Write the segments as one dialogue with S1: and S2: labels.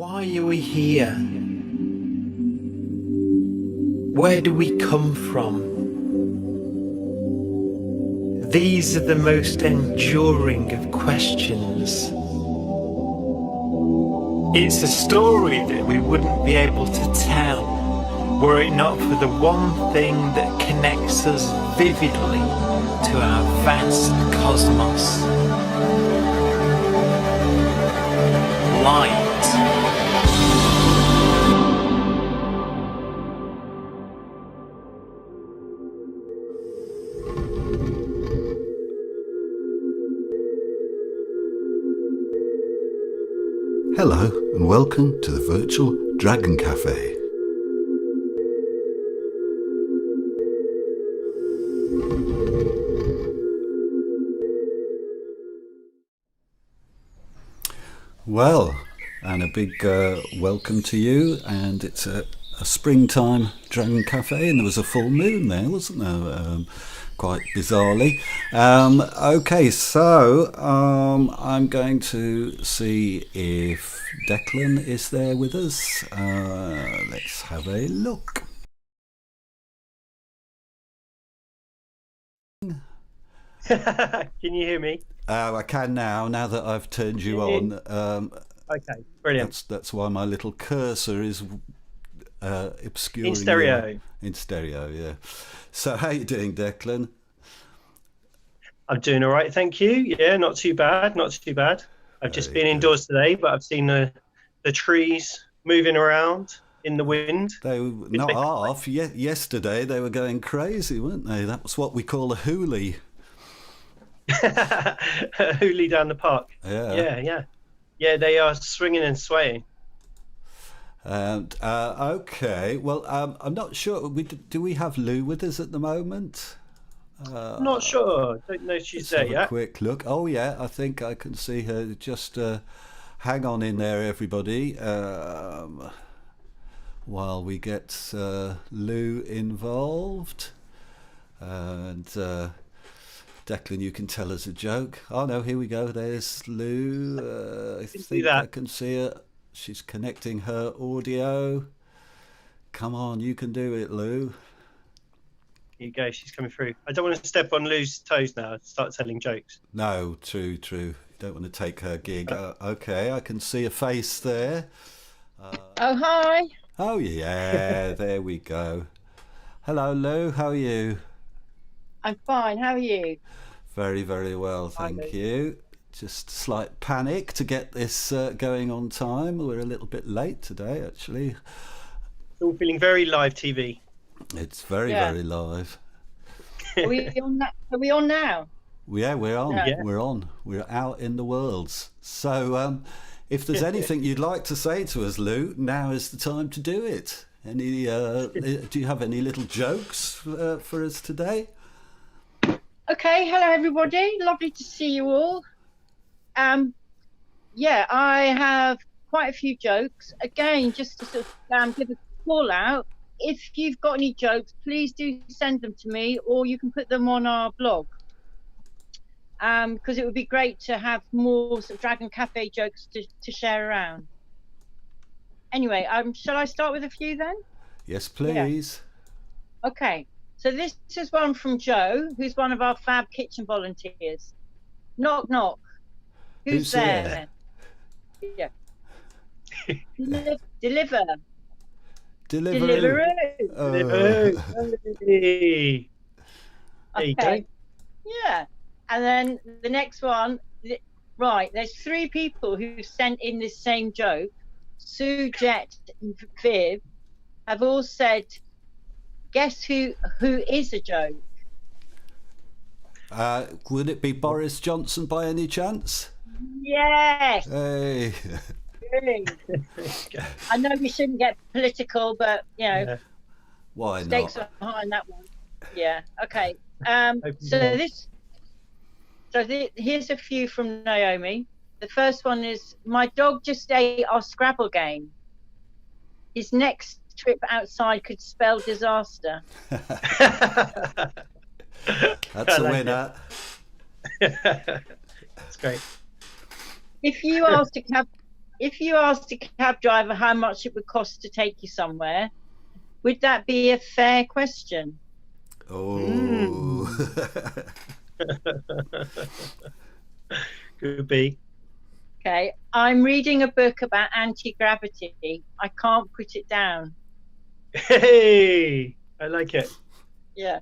S1: Why are we here? Where do we come from? These are the most enduring of questions. It's a story that we wouldn't be able to tell were it not for the one thing that connects us vividly to our vast cosmos. Light.
S2: Hello and welcome to the virtual Dragon Café. Well, and a big welcome to you, and it's a springtime Dragon Café, and there was a full moon there, wasn't there? Quite bizarrely. Okay, so I'm going to see if Declan is there with us. Let's have a look.
S3: Can you hear me?
S2: I can now that I've turned you on.
S3: Okay, brilliant.
S2: That's why my little cursor is obscuring.
S3: In stereo.
S2: In stereo, yeah. So how you doing, Declan?
S3: I'm doing all right, thank you. Yeah, not too bad, not too bad. I've just been indoors today, but I've seen the trees moving around in the wind.
S2: They were not half. Yesterday they were going crazy, weren't they? That was what we call a hoolie.
S3: Hoolie down the park. Yeah, they are swinging and swaying.
S2: And okay, well, I'm not sure. Do we have Lou with us at the moment?
S3: Not sure. Don't know if she's there yet.
S2: Quick look. Oh yeah, I think I can see her. Just hang on in there, everybody, while we get Lou involved. And Declan, you can tell us a joke. Oh no, here we go. There's Lou. I think I can see her. She's connecting her audio. Come on, you can do it, Lou.
S3: Here you go, she's coming through. I don't want to step on Lou's toes now, start telling jokes.
S2: No, true. You don't want to take her gig. Okay, I can see a face there.
S4: Oh, hi.
S2: Oh, yeah, there we go. Hello, Lou, how are you?
S4: I'm fine, how are you?
S2: Very, very well, thank you. Just slight panic to get this going on time. We're a little bit late today, actually.
S3: It's all feeling very live TV.
S2: It's very, very live.
S4: Are we on now?
S2: Yeah, we're on.
S4: Yeah.
S2: We're on. We're out in the worlds. So if there's anything you'd like to say to us, Lou, now is the time to do it. Any? Do you have any little jokes for us today?
S4: Okay, hello everybody. Lovely to see you all. Yeah, I have quite a few jokes. Again, just to sort of give a call out. If you've got any jokes, please do send them to me, or you can put them on our blog. Because it would be great to have more sort of Dragon Cafe jokes to share around. Anyway, shall I start with a few then?
S2: Yes, please.
S4: Yeah. Okay, so this is one from Joe, who's one of our fab kitchen volunteers. Knock, knock. Who's there? Yeah. Deliver.
S3: Deliveroo. Hey. There you go.
S4: Yeah. And then the next one, right, there's 3 people who sent in this same joke. Sue, Jet, and Viv have all said, guess who is a joke?
S2: Would it be Boris Johnson by any chance?
S4: Yes.
S2: Hey.
S4: I know we shouldn't get political, but you know,
S3: Yeah.
S2: Why
S4: stakes
S2: not?
S4: are behind that one. Yeah. Okay. Here's a few from Naomi. The first one is, my dog just ate our Scrabble game. His next trip outside could spell disaster.
S2: That's a winner.
S3: That's great.
S4: If you asked a if you asked a cab driver how much it would cost to take you somewhere, would that be a fair question?
S2: Oh.
S3: Could be.
S4: Okay, I'm reading a book about anti-gravity. I can't put it down.
S3: Hey, I like it.
S4: Yeah.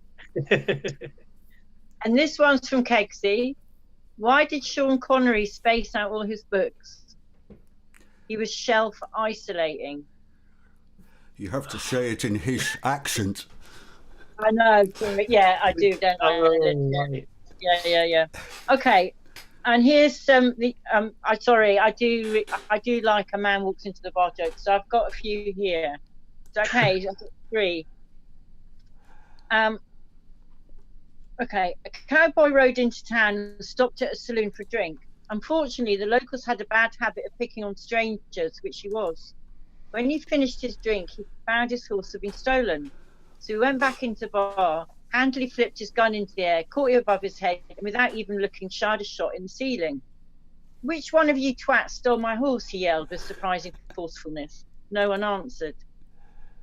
S4: And this one's from Kegsy. Why did Sean Connery space out all his books? He was shelf isolating.
S2: You have to say it in his accent.
S4: I know. Yeah, I do, don't I?
S3: Right.
S4: Yeah. Okay. And here's some. I'm sorry. I do like a man walks into the bar joke. So I've got a few here. It's okay. I've got 3. Okay. A cowboy rode into town and stopped at a saloon for a drink. Unfortunately, the locals had a bad habit of picking on strangers, which he was. When he finished his drink, he found his horse had been stolen. So he went back into the bar, handily flipped his gun into the air, caught it above his head, and without even looking, fired a shot in the ceiling. Which one of you twats stole my horse? He yelled with surprising forcefulness. No one answered.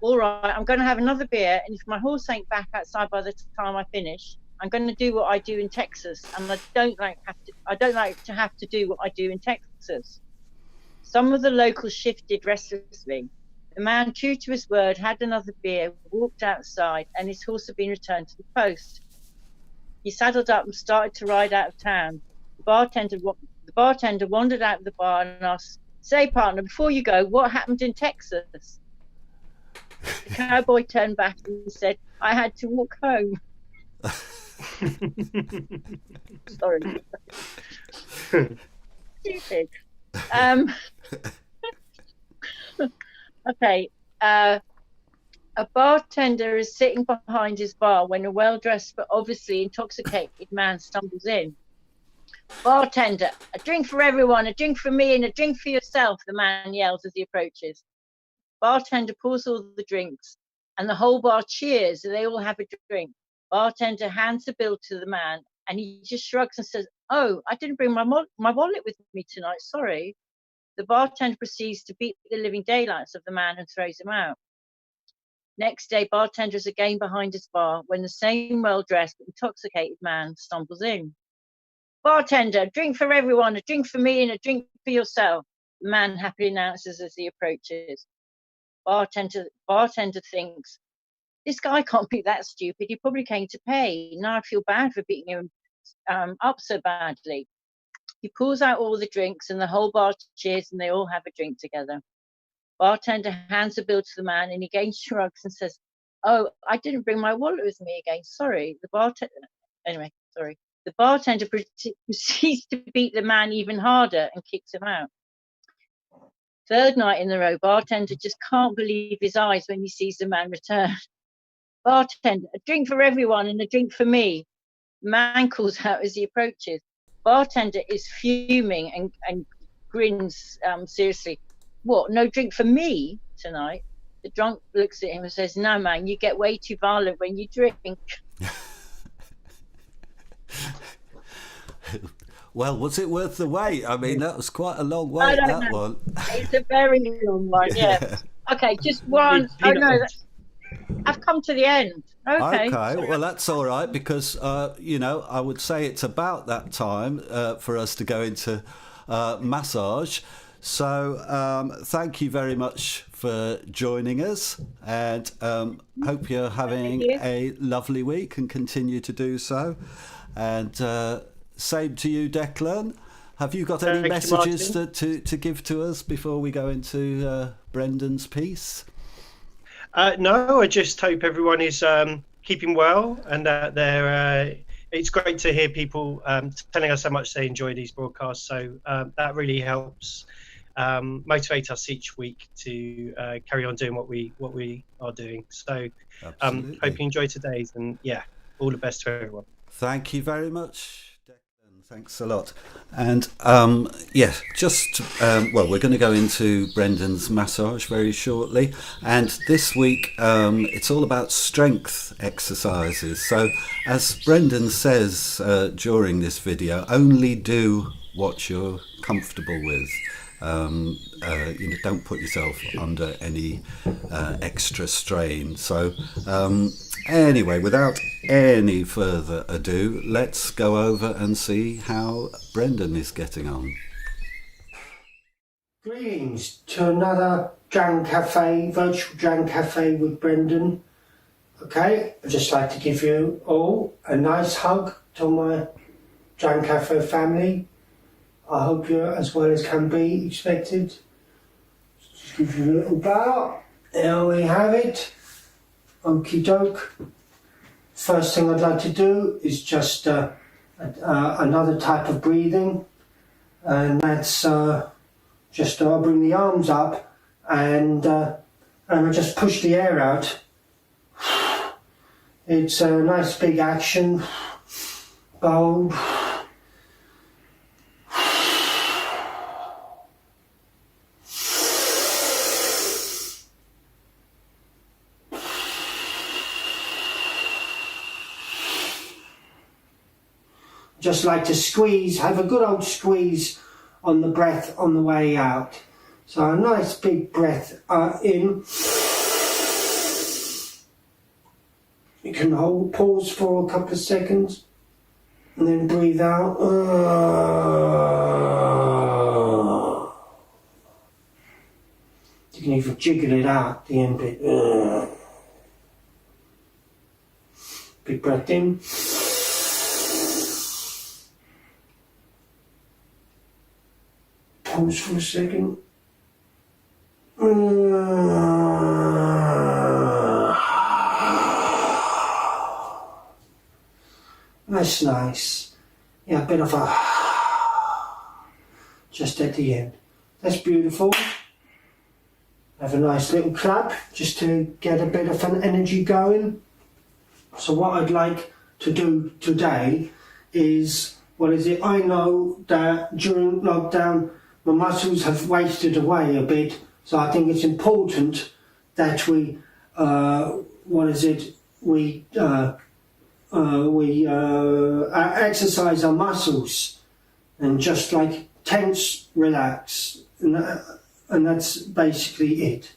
S4: All right, I'm going to have another beer, and if my horse ain't back outside by the time I finish, I'm going to do what I do in Texas, and I don't like to have to do what I do in Texas. Some of the locals shifted restlessly. The man, true to his word, had another beer, walked outside, and his horse had been returned to the post. He saddled up and started to ride out of town. The bartender wandered out of the bar and asked, "Say, partner, before you go, what happened in Texas?" The cowboy turned back and said, "I had to walk home." Sorry. Stupid. Okay. A bartender is sitting behind his bar when a well-dressed but obviously intoxicated man stumbles in. "Bartender, a drink for everyone, a drink for me, and a drink for yourself," the man yells as he approaches. Bartender pours all the drinks, and the whole bar cheers, and they all have a drink. Bartender hands the bill to the man, and he just shrugs and says, "Oh, I didn't bring my wallet with me tonight, sorry." The bartender proceeds to beat the living daylights of the man and throws him out. Next day, bartender is again behind his bar when the same well-dressed but intoxicated man stumbles in. "Bartender, a drink for everyone, a drink for me, and a drink for yourself," the man happily announces as he approaches. Bartender thinks, "This guy can't be that stupid. He probably came to pay. Now I feel bad for beating him up so badly." He pulls out all the drinks and the whole bar cheers and they all have a drink together. Bartender hands the bill to the man and he again shrugs and says, "Oh, I didn't bring my wallet with me again. Sorry." The bartender proceeds to beat the man even harder and kicks him out. Third night in a row, bartender just can't believe his eyes when he sees the man return. "Bartender, a drink for everyone and a drink for me," the man calls out as he approaches. Bartender is fuming and grins seriously. "What, no drink for me tonight?" The drunk looks at him and says, "No, man, you get way too violent when you drink."
S2: Well, was it worth the wait? I mean, that was quite a long wait, that one.
S4: It's a very long one, yeah. Okay, just one. Oh, no, I've come to the end. Okay,
S2: well, that's all right because, I would say it's about that time for us to go into massage. So thank you very much for joining us and hope you're having a lovely week and continue to do so. And same to you, Declan. Have you got any messages to give to us before we go into Brendan's piece?
S3: No, I just hope everyone is keeping well and that they're. It's great to hear people telling us how much they enjoy these broadcasts. So that really helps motivate us each week to carry on doing what we are doing. So hope you enjoy today's and all the best to everyone.
S2: Thank you very much. Thanks a lot. And we're going to go into Brendan's massage very shortly. And this week, it's all about strength exercises. So as Brendan says during this video, only do what you're comfortable with. don't put yourself under any extra strain. So anyway, without any further ado, let's go over and see how Brendan is getting on.
S5: Greetings to another Dragon Cafe, virtual Dragon Cafe with Brendan. Okay, I'd just like to give you all a nice hug to my Dragon Cafe family. I hope you're as well as can be expected. Just give you a little bow. There we have it. Okie doke. First thing I'd like to do is just another type of breathing, and that's just I'll bring the arms up and I just push the air out. It's a nice big action. Bold. Just like to squeeze, have a good old squeeze on the breath on the way out. So a nice big breath in. You can pause for a couple of seconds and then breathe out. You can even jiggle it out, the end bit. Big breath in. Pause for a second. That's nice. Yeah, a bit of a just at the end. That's beautiful. Have a nice little clap just to get a bit of an energy going. So what I'd like to do today is, I know that during lockdown my muscles have wasted away a bit, so I think it's important that we exercise our muscles and just like tense, relax, and that's basically it.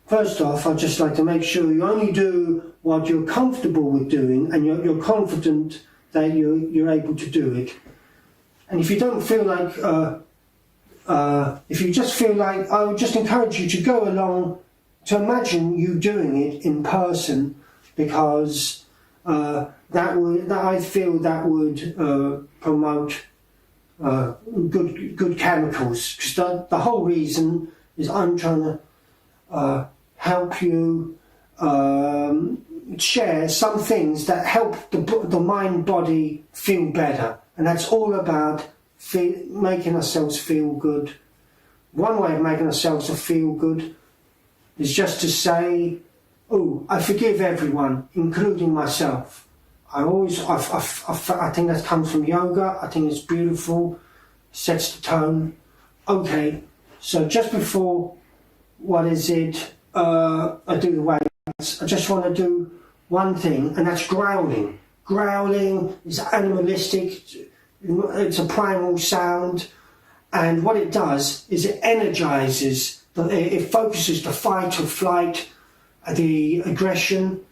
S5: First off, I'd just like to make sure you only do what you're comfortable with doing and you're confident that you're able to do it. And if you don't feel like if you just feel like, I would just encourage you to go along to imagine you doing it in person, because I feel that would promote good chemicals. Because the whole reason is I'm trying to help you share some things that help the mind body feel better, and that's all about making ourselves feel good. One way of making ourselves feel good is just to say, "Oh, I forgive everyone, including myself." I think that comes from yoga. I think it's beautiful, sets the tone. Okay, so just before I do the weights, I just want to do one thing, and that's growling. Growling is animalistic. It's a primal sound, and what it does is it energizes, it focuses the fight or flight, the aggression,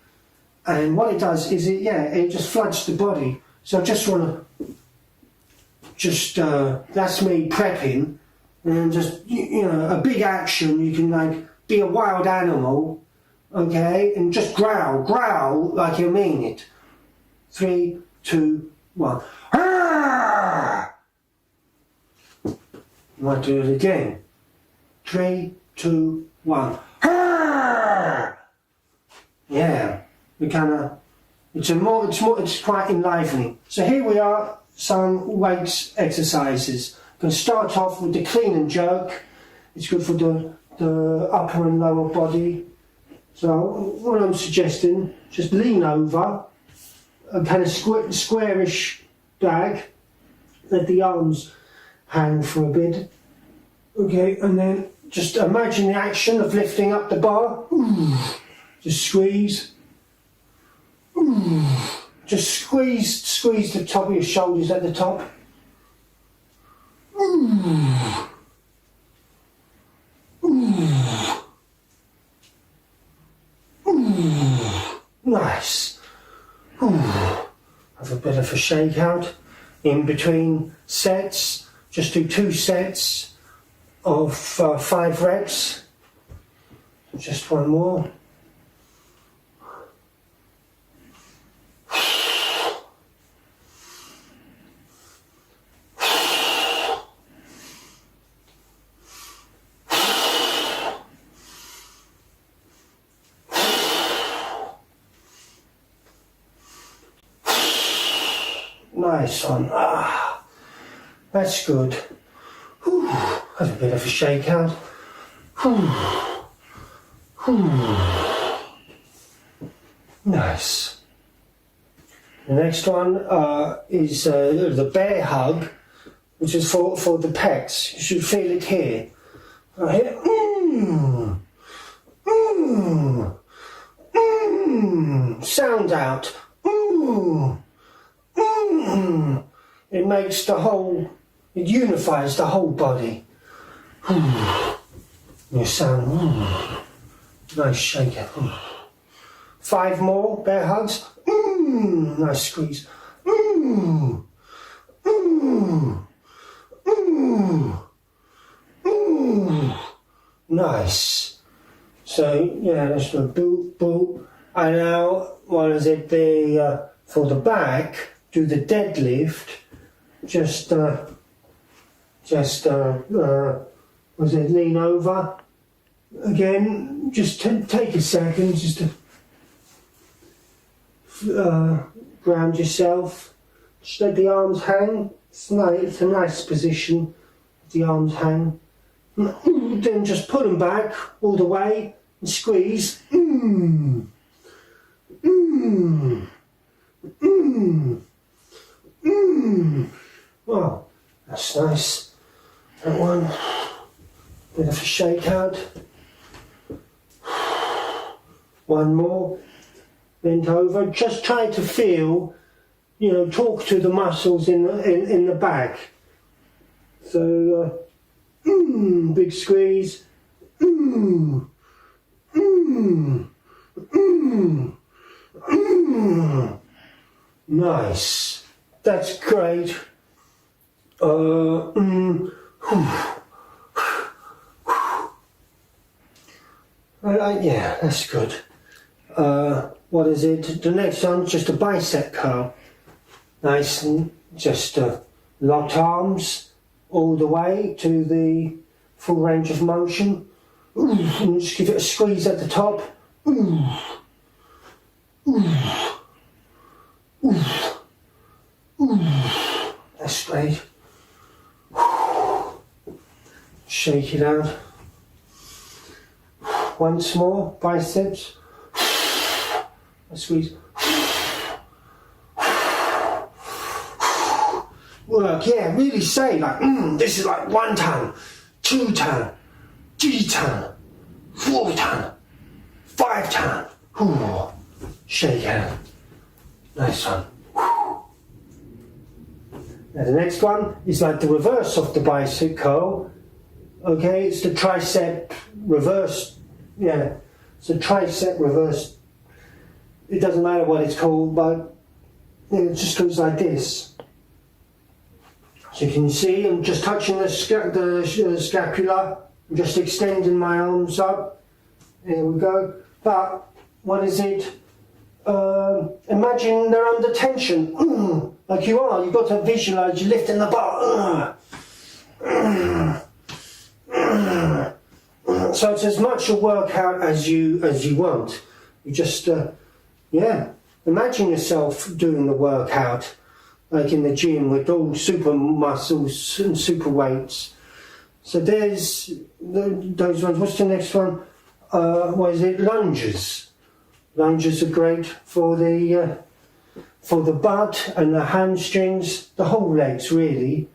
S5: and what it does is it just floods the body. So I just want to that's me prepping, and just a big action. You can like be a wild animal, okay, and just growl like you mean it. 3, 2, 1. You might do it again. 3, 2, 1. Yeah, it's quite enlivening. So here we are, some weights exercises. Going to start off with the clean and jerk. It's good for the upper and lower body. So what I'm suggesting, just lean over, a kind of squarish bag, let the arms hang for a bit. Okay, and then just imagine the action of lifting up the bar. Just squeeze. Just squeeze the top of your shoulders at the top. Nice. Ooh. Have a bit of a shake out in between sets. Just do 2 sets of 5 reps. Just one more. Nice one. Ah, that's good. Whew. Have a bit of a shake out. Whew. Whew. Nice. The next one is the bear hug, which is for the pecs. You should feel it here. Right here. Sound out. It makes the whole, it unifies the whole body. You sound, nice shaker. 5 more bear hugs. Nice squeeze. Nice. So yeah, that's the boot, boot. And now, what is it? The for the back, do the deadlift. Just was it lean over again? Just take a second, just to ground yourself. Just let the arms hang. It's a nice position. The arms hang. Then just put them back all the way and squeeze. Well, that's nice. That one, bit of a shake out. One more, bent over. Just try to feel, talk to the muscles in the back. So, big squeeze. Nice. That's great. Yeah, that's good. What is it? The next one, just a bicep curl. Nice and just locked arms all the way to the full range of motion. And just give it a squeeze at the top. That's great. Shake it out. Once more, biceps. A squeeze. Work, yeah, really say like, this is like 1 ton, 2 ton, 3 ton, 4 ton, 5 ton. Ooh. Shake out. Nice one. Now the next one is like the reverse of the bicep curl. Okay, it's the tricep reverse. Yeah, it's a tricep reverse. It doesn't matter what it's called, but it just goes like this. So you can see I'm just touching the scapula. I'm just extending my arms up. There we go. But what is it? Imagine they're under tension, like you are. You've got to visualize you lifting the bar. So it's as much a workout as you want. You just imagine yourself doing the workout, like in the gym with all super muscles and super weights. So there's those ones. What's the next one? What is it? Lunges. Lunges are great for the butt and the hamstrings, the whole legs really.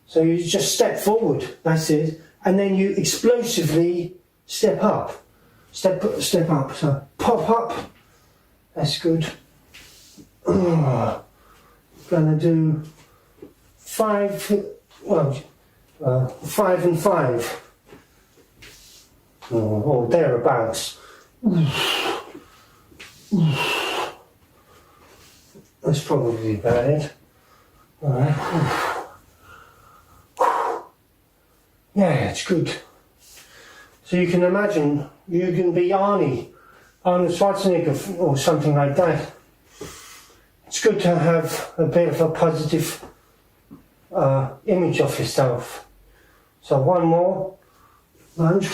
S5: So you just step forward, that's it, and then you explosively step up, step up. So pop up, that's good. Gonna do 5 and 5, or thereabouts. That's probably about it. Alright. Yeah, it's good. So you can imagine, you can be Arnold Schwarzenegger or something like that. It's good to have a bit of a positive image of yourself. So one more lunge.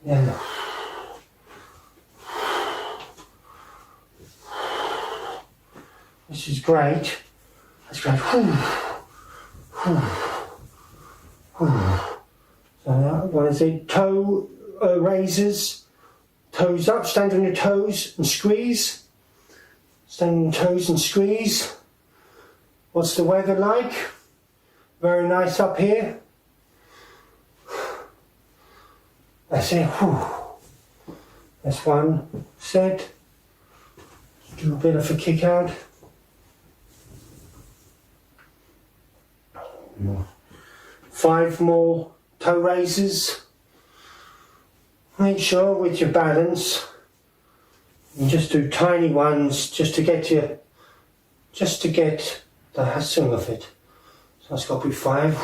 S5: Yeah. This is great. That's great. So what is it? Toe raises. Toes up. Stand on your toes and squeeze. Stand on your toes and squeeze. What's the weather like? Very nice up here. That's it. That's one set. Do a bit of a kick out. 5 more toe raises. Make sure with your balance, you just do tiny ones just to get the swing of it. So that's got to be 5.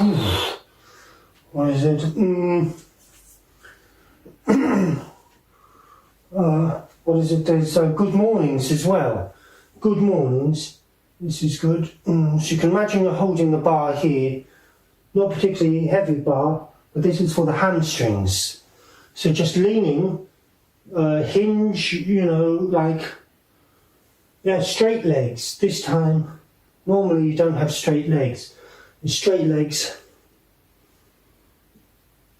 S5: What is it? What is it? There's good mornings as well. Good mornings. This is good. So you can imagine you're holding the bar here. Not particularly heavy bar, but this is for the hamstrings. So just leaning, hinge, straight legs. This time, normally you don't have straight legs. The straight legs,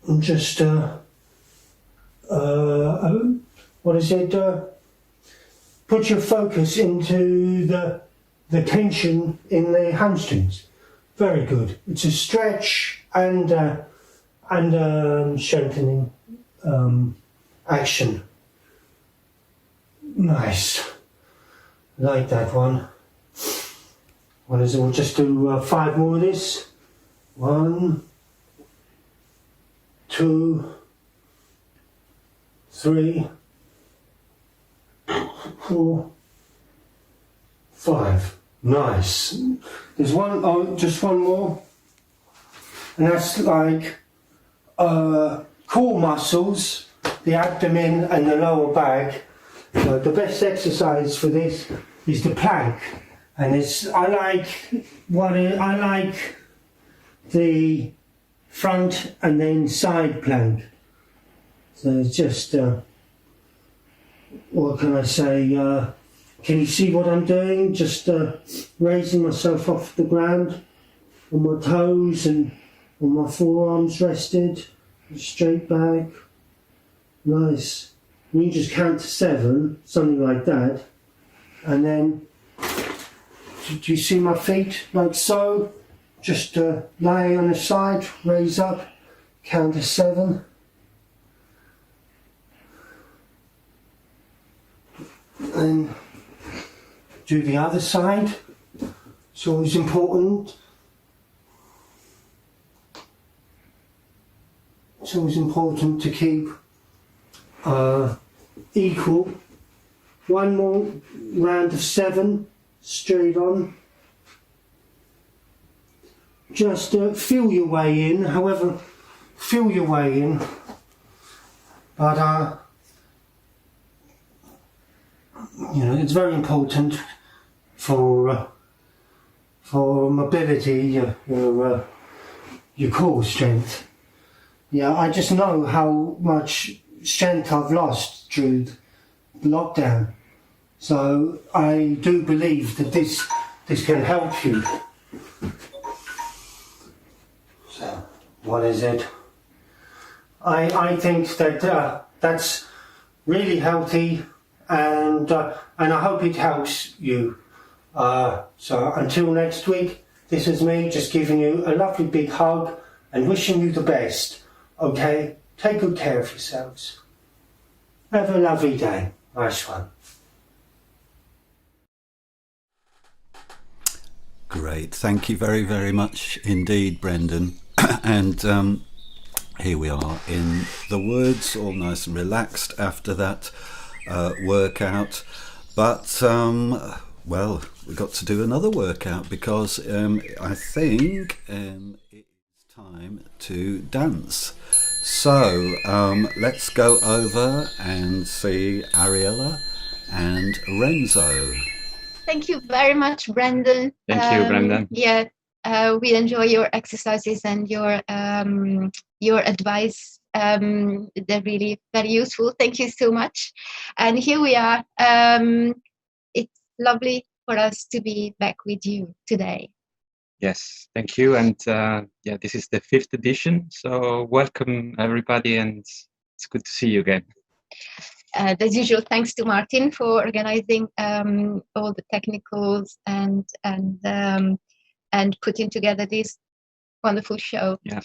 S5: and just, put your focus into the tension in the hamstrings. Very good. It's a stretch and strengthening action. Nice. Like that one. What is it? We'll just do 5 more of this. 1, 2, 3, 4, 5. Nice. There's just one more, and that's like core muscles, the abdomen and the lower back. The best exercise for this is the plank, and I like the front and then side plank. So it's just what can I say? Can you see what I'm doing? Just raising myself off the ground on my toes and on my forearms rested, straight back. Nice. And you just count to 7, something like that. And then, do you see my feet? Like so. Just lay on the side, raise up, count to 7. And do the other side. It's always important. It's always important to keep equal. One more round of 7, straight on. Just feel your way in, however, feel your way in. But it's very important for mobility, your core strength. Yeah, I just know how much strength I've lost through the lockdown. So I do believe that this can help you. So, what is it? I think that that's really healthy, and I hope it helps you. So until next week, this is me just giving you a lovely big hug and wishing you the best. Okay? Take good care of yourselves. Have a lovely day. Nice one.
S2: Great. Thank you very, very much indeed, Brendan. And here we are in the woods, all nice and relaxed after that workout. But, well, we've got to do another workout because I think it's time to dance. So let's go over and see Ariella and Renzo.
S6: Thank you very much, Brendan.
S7: Thank you, Brendan.
S6: Yeah, we enjoy your exercises and your advice. They're really very useful. Thank you so much. And here we are. It's lovely for us to be back with you today.
S7: Yes, thank you. And yeah, this is the 5th edition. So welcome everybody, and it's good to see you again.
S6: As usual, thanks to Martin for organizing all the technicals and putting together this wonderful show.
S7: Yeah.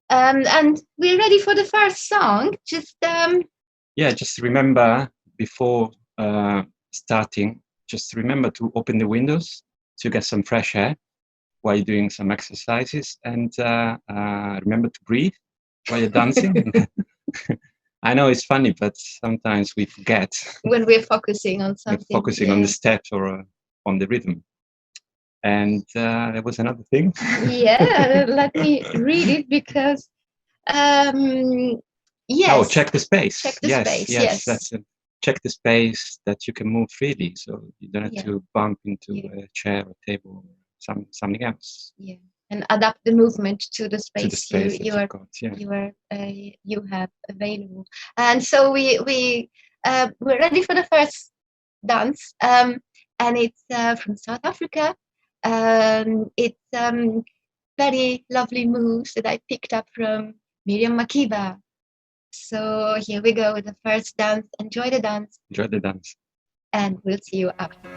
S6: And we're ready for the first song. Just
S7: remember before starting, just remember to open the windows to get some fresh air while you're doing some exercises, and remember to breathe while you're dancing. I know it's funny, but sometimes we forget
S6: when we're focusing on something.
S7: We're focusing on the steps or on the rhythm. And there was another thing.
S6: Yeah, let me read it because, yes.
S7: Oh, check the space.
S6: Check the space, yes.
S7: That's it. Check the space that you can move freely, so you don't have to bump into a chair or table or something else.
S6: Yeah. And adapt the movement to the space,
S7: you
S6: have available. And so we're ready for the first dance, and it's from South Africa. It's very lovely moves that I picked up from Miriam Makeba. So here we go with the first dance. Enjoy the dance.
S7: Enjoy the dance.
S6: And we'll see you after.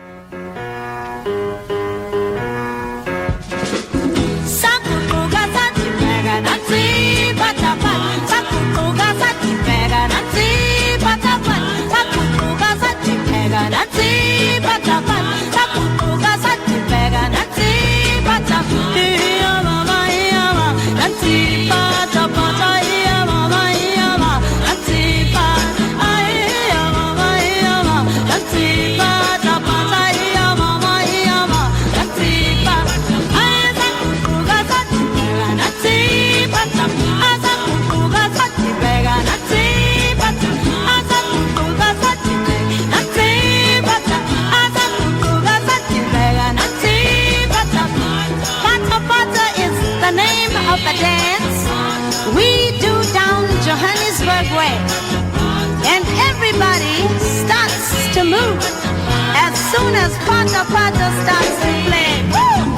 S8: As soon as Pata Pata starts to play, Ooh.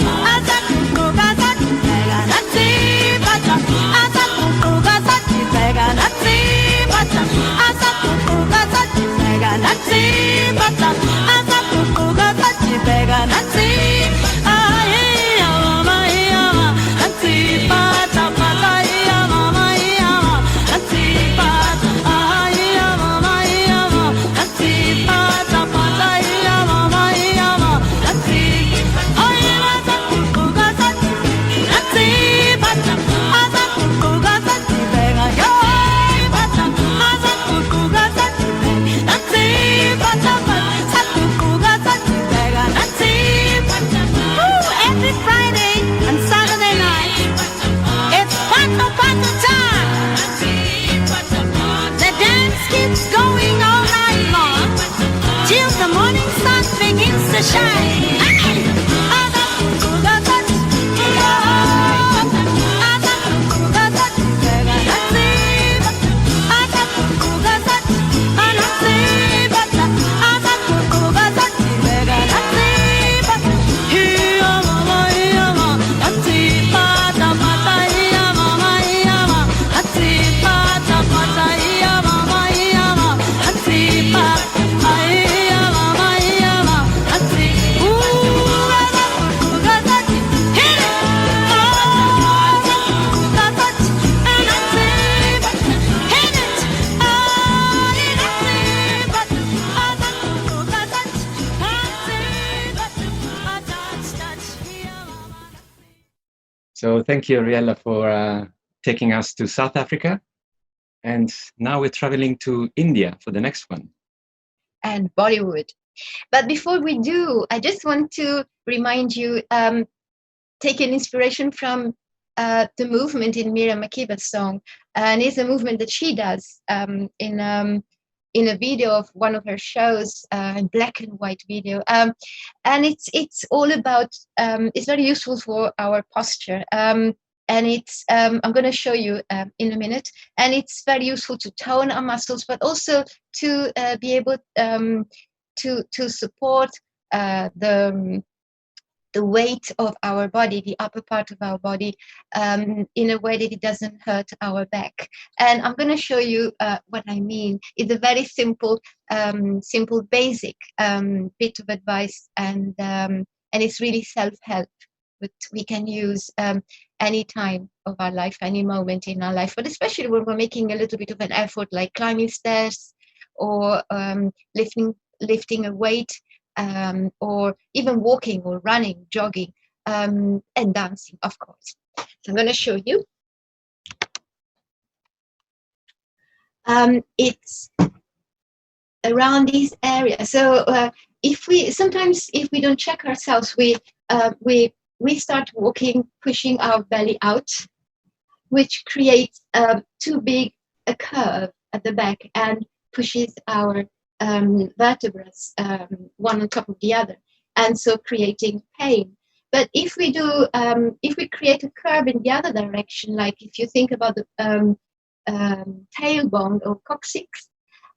S7: So thank you, Ariella, for taking us to South Africa. And now we're traveling to India for the next one.
S6: And Bollywood. But before we do, I just want to remind you, take an inspiration from the movement in Miriam Makiba's song. And it's a movement that she does in a video of one of her shows, a black and white video. And it's all about, it's very useful for our posture. And it's, I'm going to show you in a minute. And it's very useful to tone our muscles, but also to be able to support the weight of our body, the upper part of our body, in a way that it doesn't hurt our back. And I'm going to show you what I mean. It's a very simple, basic bit of advice, and it's really self-help, which we can use any time of our life, any moment in our life, but especially when we're making a little bit of an effort, like climbing stairs or lifting a weight. Or even walking or running, jogging, and dancing, of course. So I'm going to show you. It's around this area. So if we don't check ourselves, we start walking, pushing our belly out, which creates too big a curve at the back and pushes our vertebrae one on top of the other, and so creating pain. But if we create a curve in the other direction, like if you think about the tailbone or coccyx,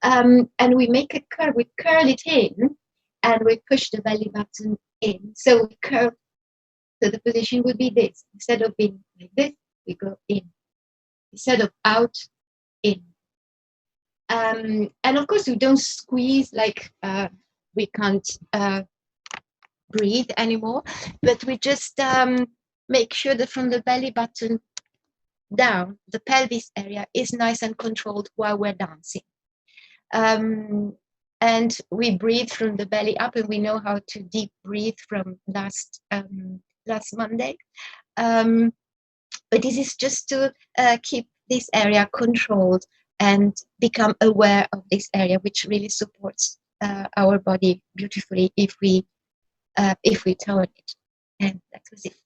S6: and we make a curve, we curl it in, and we push the belly button in. So we curve. So the position would be this. Instead of being like this, we go in. Instead of out, in. And of course, we don't squeeze like we can't breathe anymore, but we just make sure that from the belly button down, the pelvis area is nice and controlled while we're dancing. And we breathe from the belly up, and we know how to deep breathe from last Monday. But this is just to keep this area controlled and become aware of this area, which really supports our body beautifully if we tone it. And that was it.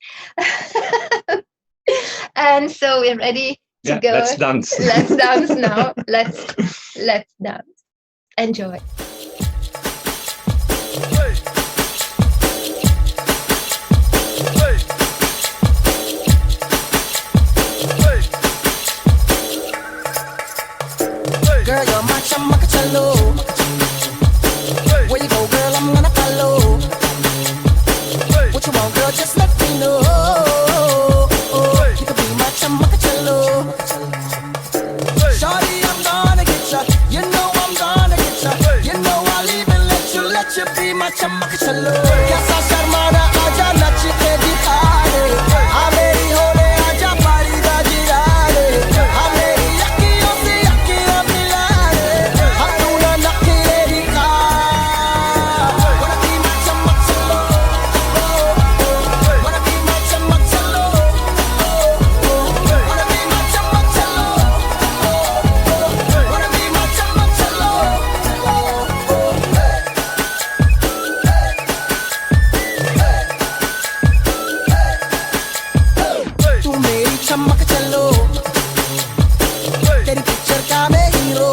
S6: And so we're ready to go.
S7: Let's dance.
S6: Let's dance now. Let's dance. Enjoy.
S8: Girl, you're my chamacachalo. Where you go, girl, I'm gonna follow. What you want, girl, just let me know. You could be my chamacachalo. Shawty, I'm gonna get ya. You know I'm gonna get ya. You know I'll even let you be my chamacachalo. Kaisa sharmana aaja nach ke dikha de. Aa meri hole aaja pari da jira de. Aa meri yakkiyon se yakkiyan mila de. Aa tu na nakkhe dikha. Wanna be my chamacachalo. Wanna be my chamacachalo. Wanna be my chamacachalo. Wanna be my chamacachalo. तू मेरी चमक चलो, तेरी picture का मैं hero,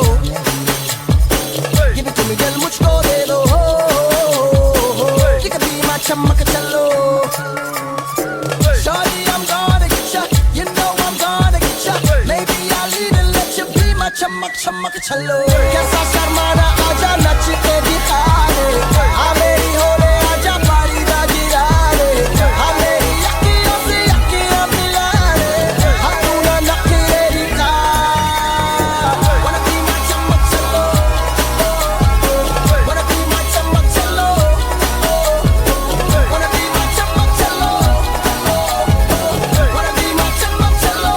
S8: give it to me दिल मुझको दे दो, you can be my चमक चलो. Shawty, I'm gonna get ya, you know I'm gonna get ya, maybe I'll even let you be my चमक चलो. कैसा शर्माना आजा नच के दिखा दे, आ मेरी होले आजा पारी दा गिरा दे, आ मेरी यक्कियों से यक्कियां मिला दे, आ तू ना नखरे दिखा. Wanna be my चमक चलो, wanna be my चमक चलो, wanna be my चमक चलो, wanna be my चमक चलो.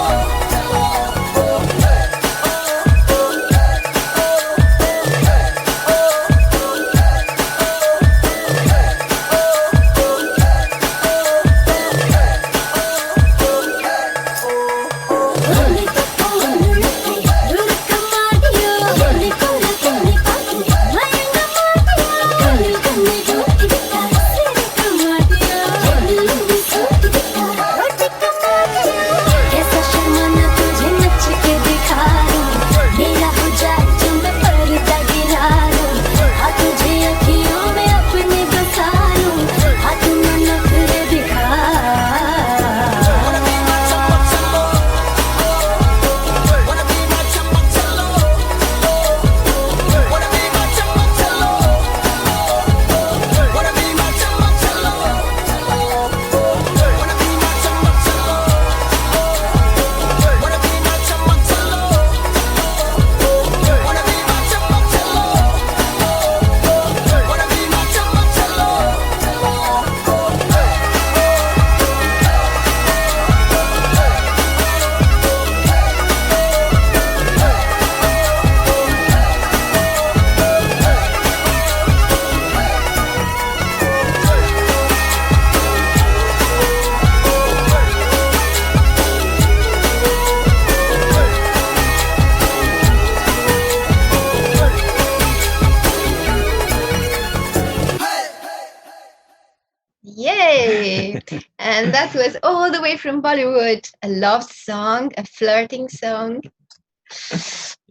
S6: Yay! And that was all the way from Bollywood, a love song, a flirting song.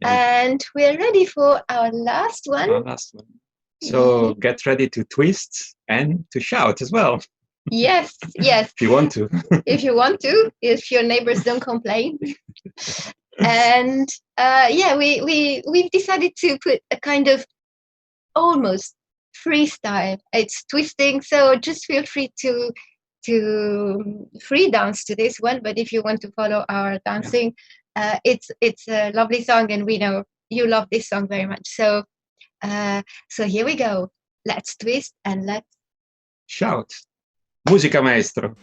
S6: And we're ready for our last one.
S7: Our last one. So get ready to twist and to shout as well.
S6: Yes, yes.
S7: If you want to.
S6: If you want to, if your neighbors don't complain. And we've decided to put a kind of almost freestyle. It's twisting, so just feel free to free dance to this one. But if you want to follow our dancing, it's a lovely song, and we know you love this song very much. So here we go. Let's twist and let's
S7: shout. Musica maestro.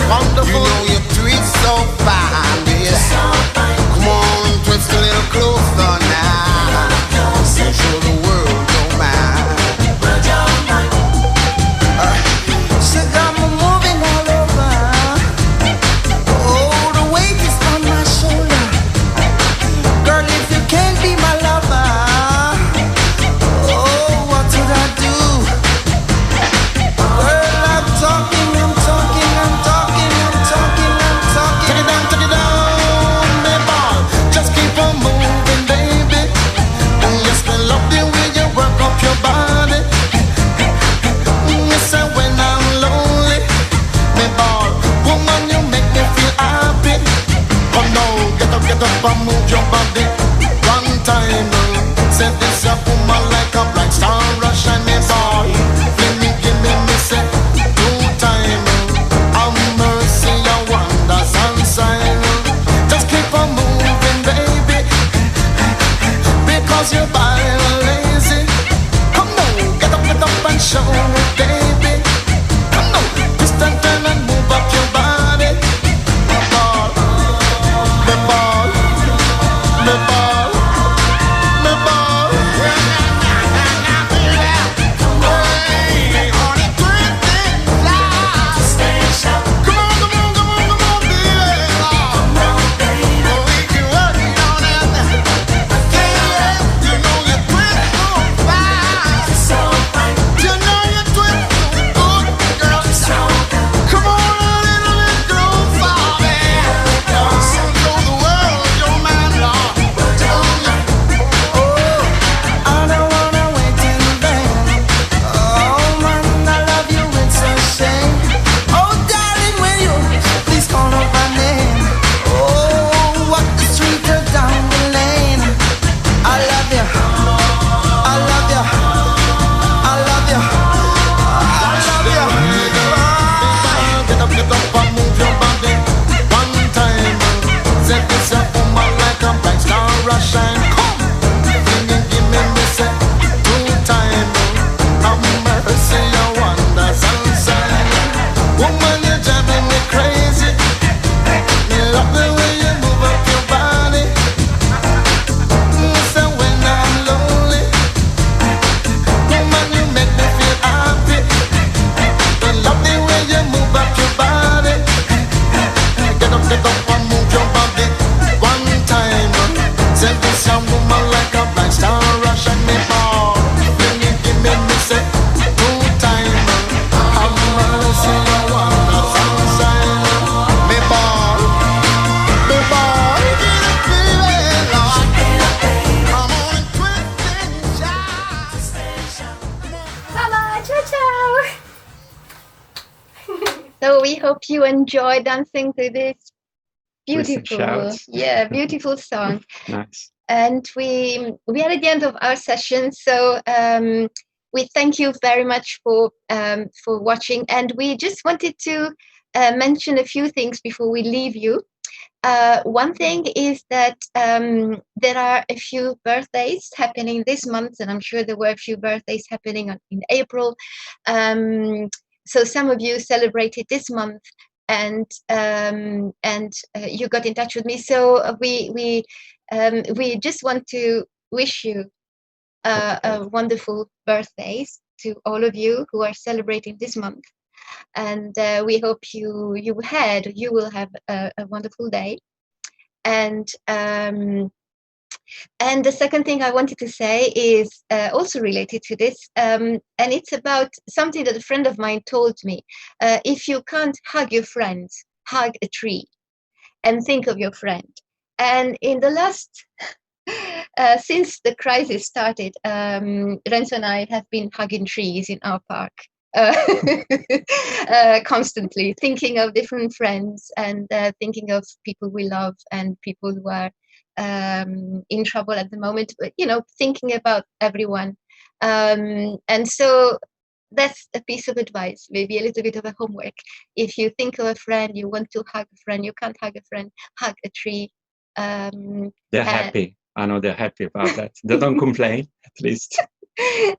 S8: Wonderful. You know you tweet so fine, yeah. Come on, twist a little closer now. You show the world your mind. She got me moving all over. Oh, the weight is on my shoulder. Girl, if you can't be my lover, oh, what should I do? Girl, I'm talking. Get up and move your body one time. Set this up woman like a bright star rush and me ball. Give me, say, two time. Have mercy, your wonders and sign. Just keep on moving, baby, because you're body lazy. Come on, get up and show it, baby. Come on, twist and turn and move up your body.
S6: So we hope you enjoy dancing to this beautiful, beautiful song.
S7: Nice.
S6: And we are at the end of our session, so we thank you very much for watching. And we just wanted to mention a few things before we leave you. One thing is that there are a few birthdays happening this month, and I'm sure there were a few birthdays happening in April. so some of you celebrated this month, and you got in touch with me. So we just want to wish you a wonderful birthdays to all of you who are celebrating this month, and we hope you will have a wonderful day. And the second thing I wanted to say is also related to this, and it's about something that a friend of mine told me. If you can't hug your friends, hug a tree and think of your friend. And in the last, since the crisis started, Renzo and I have been hugging trees in our park. Constantly thinking of different friends, and thinking of people we love and people who are in trouble at the moment, but thinking about everyone. And so that's a piece of advice, maybe a little bit of a homework. If you think of a friend, you want to hug a friend, you can't hug a friend, hug a tree.
S7: They're happy. I know they're happy about that. They don't complain, at least.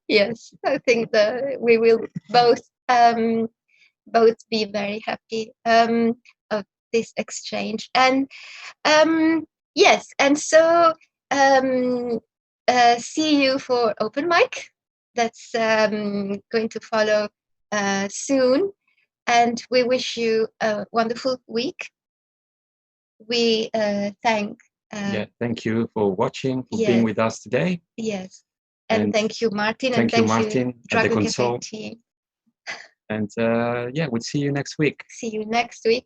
S6: Yes, I think that we will both be very happy of this exchange. And yes, and so see you for open mic. That's going to follow soon, and we wish you a wonderful week. We thank
S7: you for watching, for
S6: yes,
S7: being with us today.
S6: Yes. And thank you, Martin.
S7: Thank you, Martin, at the
S6: Dragon
S7: console.
S6: Café team.
S7: And we'll see you next week.
S6: See you next week,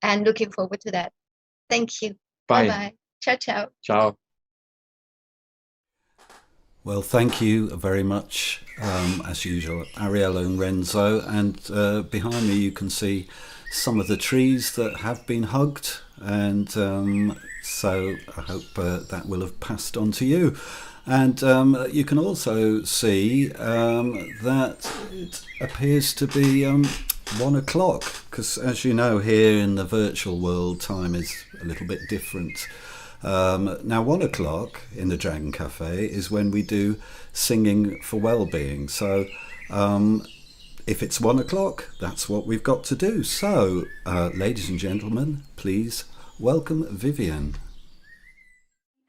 S6: and looking forward to that. Thank you.
S7: Bye.
S6: Bye-bye. Ciao, ciao.
S7: Ciao.
S2: Well, thank you very much, as usual, Ariella and Renzo. And behind me you can see some of the trees that have been hugged, and so I hope that will have passed on to you. And you can also see that it appears to be 1 o'clock, because as you know, here in the virtual world, time is a little bit different. Now 1 o'clock in the Dragon Café is when we do singing for well-being. So if it's 1 o'clock, that's what we've got to do. So ladies and gentlemen, please welcome Vivian.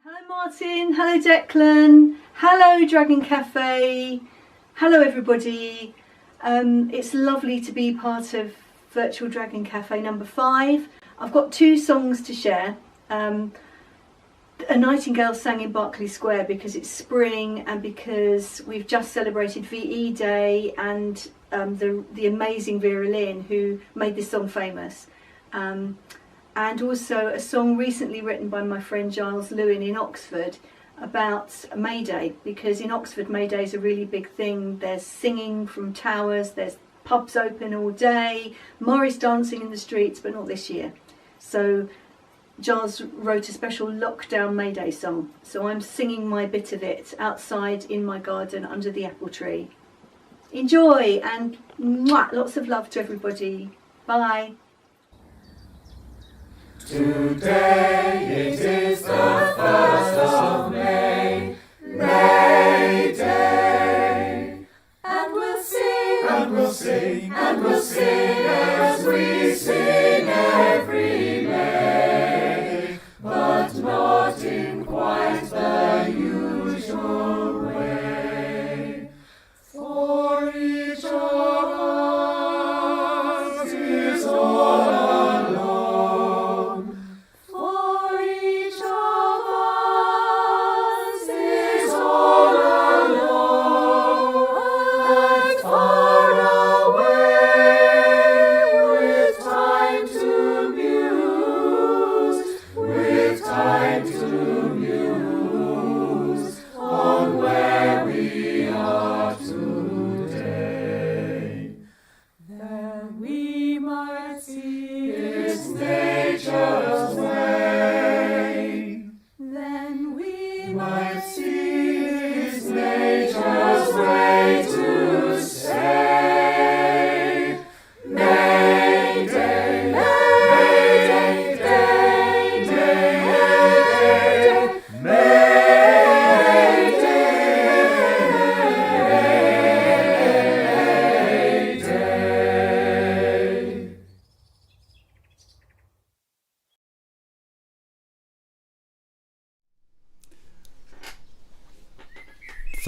S9: Hello Martin, hello Declan, hello Dragon Café, hello everybody. It's lovely to be part of Virtual Dragon Café number 5. I've got 2 songs to share. A Nightingale sang in Berkeley Square because it's spring and because we've just celebrated VE Day, and the amazing Vera Lynn who made this song famous. And also a song recently written by my friend Giles Lewin in Oxford about May Day, because in Oxford May Day is a really big thing. There's singing from towers, there's pubs open all day, Morris dancing in the streets, but not this year. So Giles wrote a special lockdown May Day song, so I'm singing my bit of it outside in my garden under the apple tree. Enjoy, and mwah, lots of love to everybody. Bye.
S8: Today it is the 1st of May, May Day, and we'll sing, and we'll sing, and we'll sing as we sing every May, but not in quite the usual way. For each of us is all alone. For each of us is all alone and far away with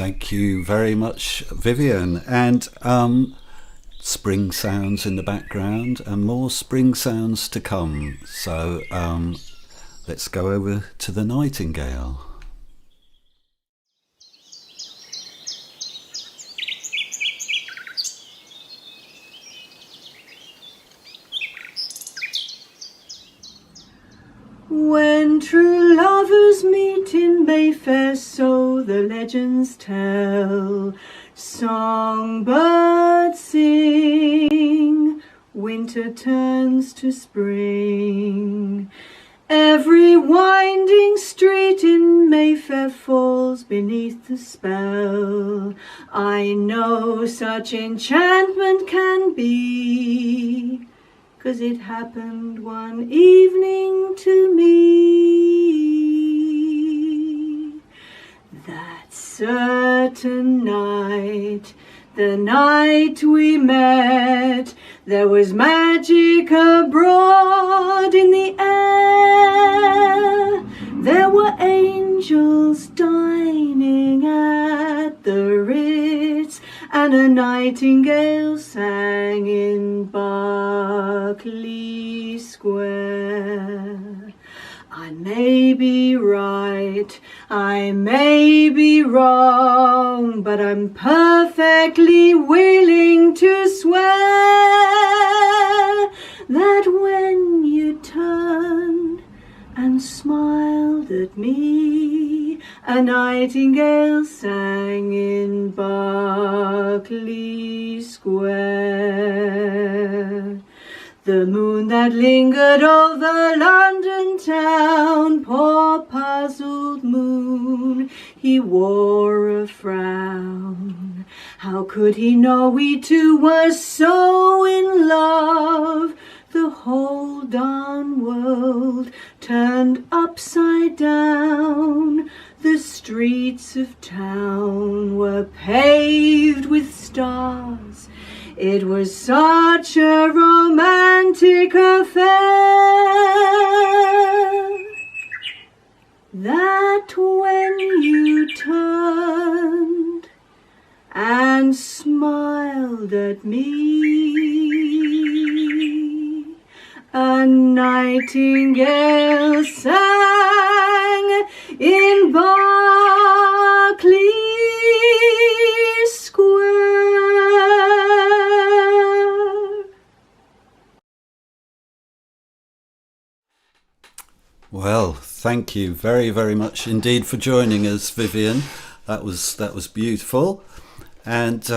S2: Thank you very much, Vivian. And spring sounds in the background and more spring sounds to come. So let's go over to the nightingale.
S9: When true lovers meet in Mayfair, so the legends tell, songbirds sing, winter turns to spring. Every winding street in Mayfair falls beneath the spell. I know such enchantment can be, 'cause it happened one evening to me. That certain night, the night we met, there was magic abroad in the air. There were angels dining at the Ritz, and a nightingale sang in Berkeley Square. I may be right, I may be wrong, but I'm perfectly willing to swear that when you turned and smiled at me, a nightingale sang in Berkeley Square. The moon that lingered over London town, poor puzzled moon, he wore a frown. How could he know we two were so in love? The whole darn world turned upside down. The streets of town were paved with stars. It was such a romantic affair that when you turned and smiled at me, a nightingale sang in Berkeley Square.
S2: Well, thank you very, very much indeed for joining us, Vivian. That was beautiful. And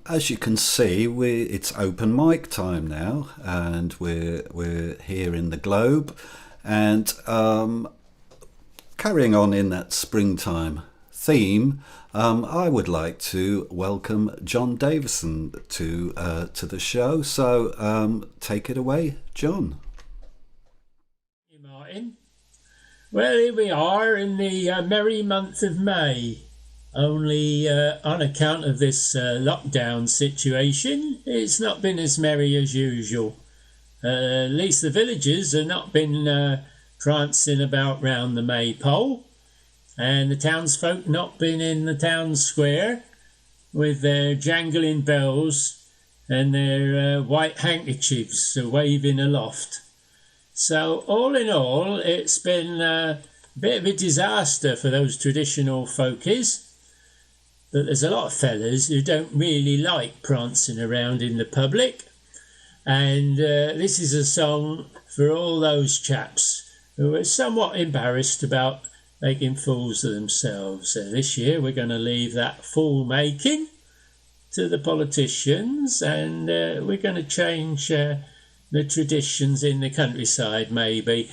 S2: as you can see, it's open mic time now, and we're here in the Globe, and carrying on in that springtime theme. I would like to welcome John Davison to the show. So take it away, John.
S10: Hey, Martin. Well, here we are in the merry month of May. Only on account of this lockdown situation, it's not been as merry as usual. At least the villagers have not been prancing about round the maypole, and the townsfolk not been in the town square with their jangling bells and their white handkerchiefs waving aloft. So all in all, it's been a bit of a disaster for those traditional folkies. But there's a lot of fellas who don't really like prancing around in the public. And this is a song for all those chaps who are somewhat embarrassed about making fools of themselves. This year we're going to leave that fool making to the politicians, and we're going to change the traditions in the countryside maybe.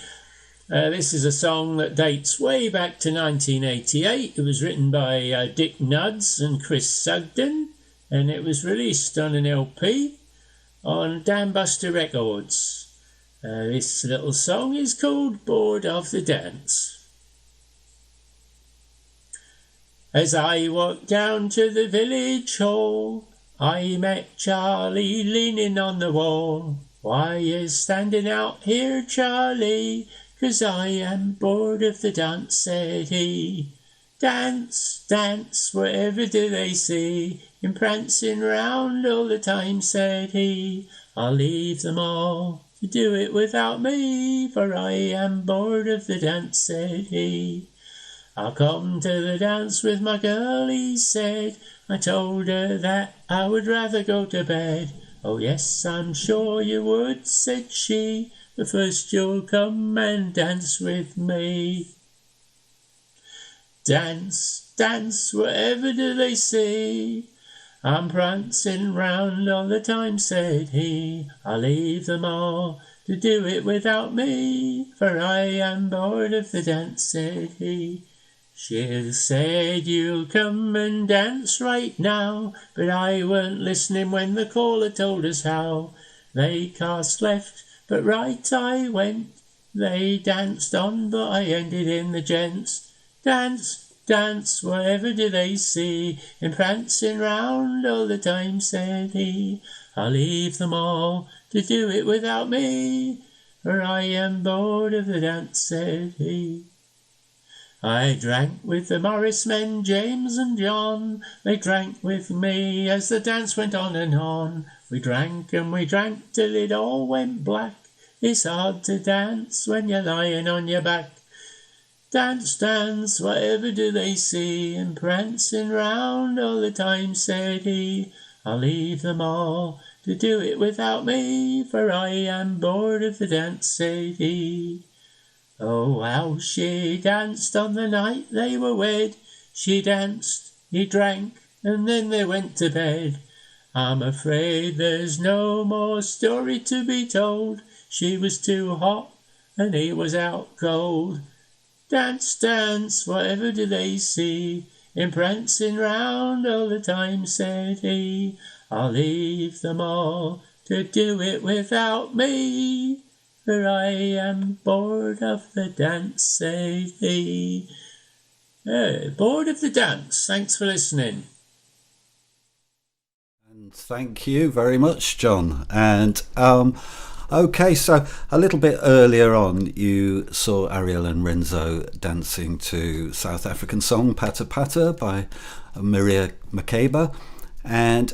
S10: This is a song that dates way back to 1988. It was written by Dick Nuds and Chris Sugden, and it was released on an LP on Dan Buster Records. This little song is called Bored of the Dance. As I walked down to the village hall, I met Charlie leaning on the wall. Why you standing out here, Charlie? 'Cause I am bored of the dance, said he. Dance, dance, whatever do they see? In prancing round all the time, said he. I'll leave them all to do it without me, for I am bored of the dance, said he. I'll come to the dance with my girl, he said. I told her that I would rather go to bed. Oh yes, I'm sure you would, said she, but first you'll come and dance with me. Dance, dance, whatever do they see? I'm prancing round all the time, said he. I'll leave them all to do it without me, for I am bored of the dance, said he. She said, you'll come and dance right now, but I weren't listening when the caller told us how. They cast left, but right I went. They danced on, but I ended in the gents. Dance, dance, whatever do they see? In prancing round all the time, said he. I'll leave them all to do it without me, for I am bored of the dance, said he. I drank with the Morris men, James and John. They drank with me as the dance went on and on. We drank and we drank till it all went black. It's hard to dance when you're lying on your back. Dance, dance, whatever do they see? And prancing round all the time, said he. I'll leave them all to do it without me, for I am bored of the dance, said he. Oh, how she danced on the night they were wed. She danced, he drank, and then they went to bed. I'm afraid there's no more story to be told. She was too hot, and he was out cold. Dance, dance, whatever do they see? In prancing round all the time, said he. I'll leave them all to do it without me, for I am bored of the dance, said he. Bored of the dance. Thanks for listening.
S2: And thank you very much, John. And okay, so a little bit earlier on, you saw Ariel and Renzo dancing to South African song "Pata Pata" by Maria Makeba, and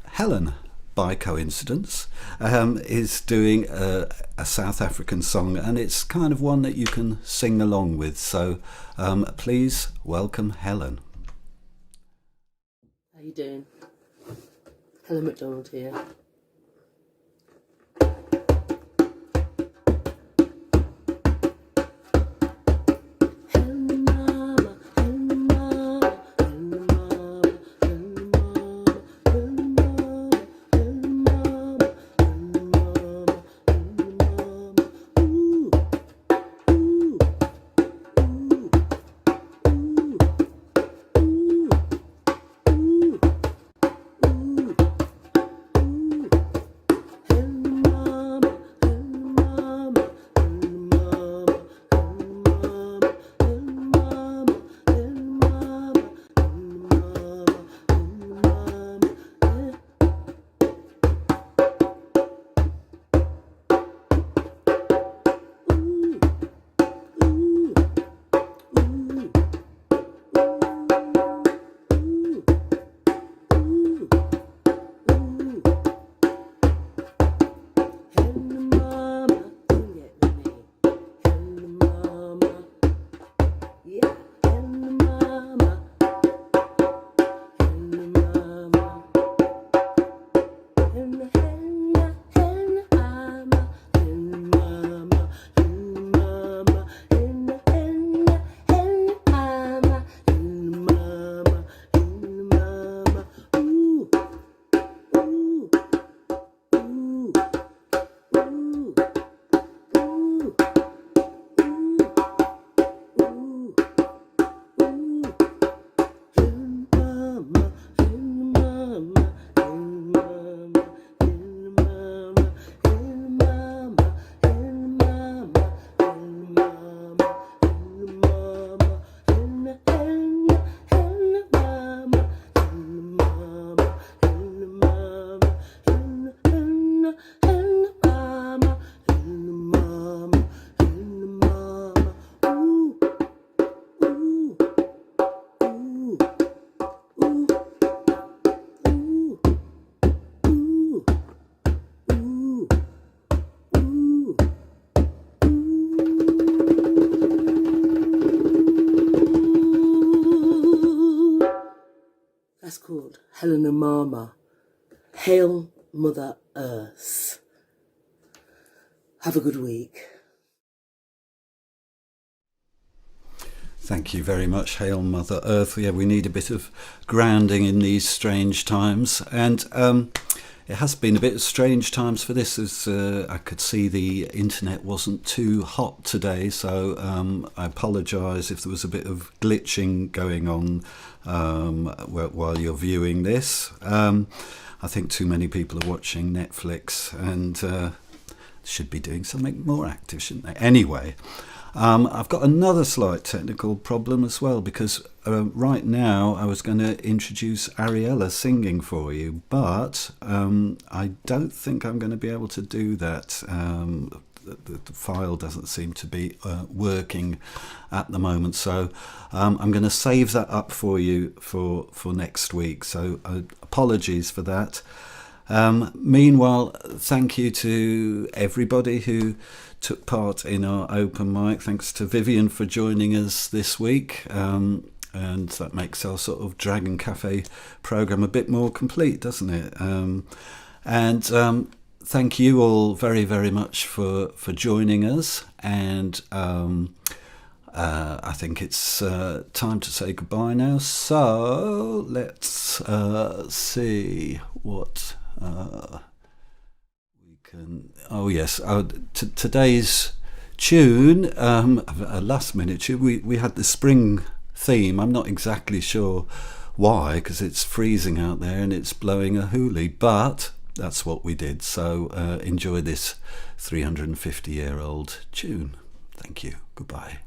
S2: Helen, by coincidence, is doing a South African song, and it's kind of one that you can sing along with. So please welcome Helen.
S11: How you doing? Helen McDonald here. Helen and Mama. Hail Mother Earth. Have a good week.
S2: Thank you very much, Hail Mother Earth. Yeah, we need a bit of grounding in these strange times. And it has been a bit of strange times for this, as I could see the internet wasn't too hot today. So I apologise if there was a bit of glitching going on while you're viewing this. I think too many people are watching Netflix and should be doing something more active, shouldn't they? Anyway. I've got another slight technical problem as well, because right now I was going to introduce Ariella singing for you, but I don't think I'm going to be able to do that. The file doesn't seem to be working at the moment, so I'm going to save that up for you for next week, so apologies for that. Meanwhile, thank you to everybody who took part in our open mic. Thanks to Vivian for joining us this week, and that makes our sort of Dragon Cafe programme a bit more complete, doesn't it? And thank you all very, very much for joining us, and I think it's time to say goodbye now, so let's see what we can. Oh yes, today's tune, a last minute tune. We had the spring theme. I'm not exactly sure why, because it's freezing out there and it's blowing a hoolie, but that's what we did. So enjoy this 350-year-old tune. Thank you. Goodbye.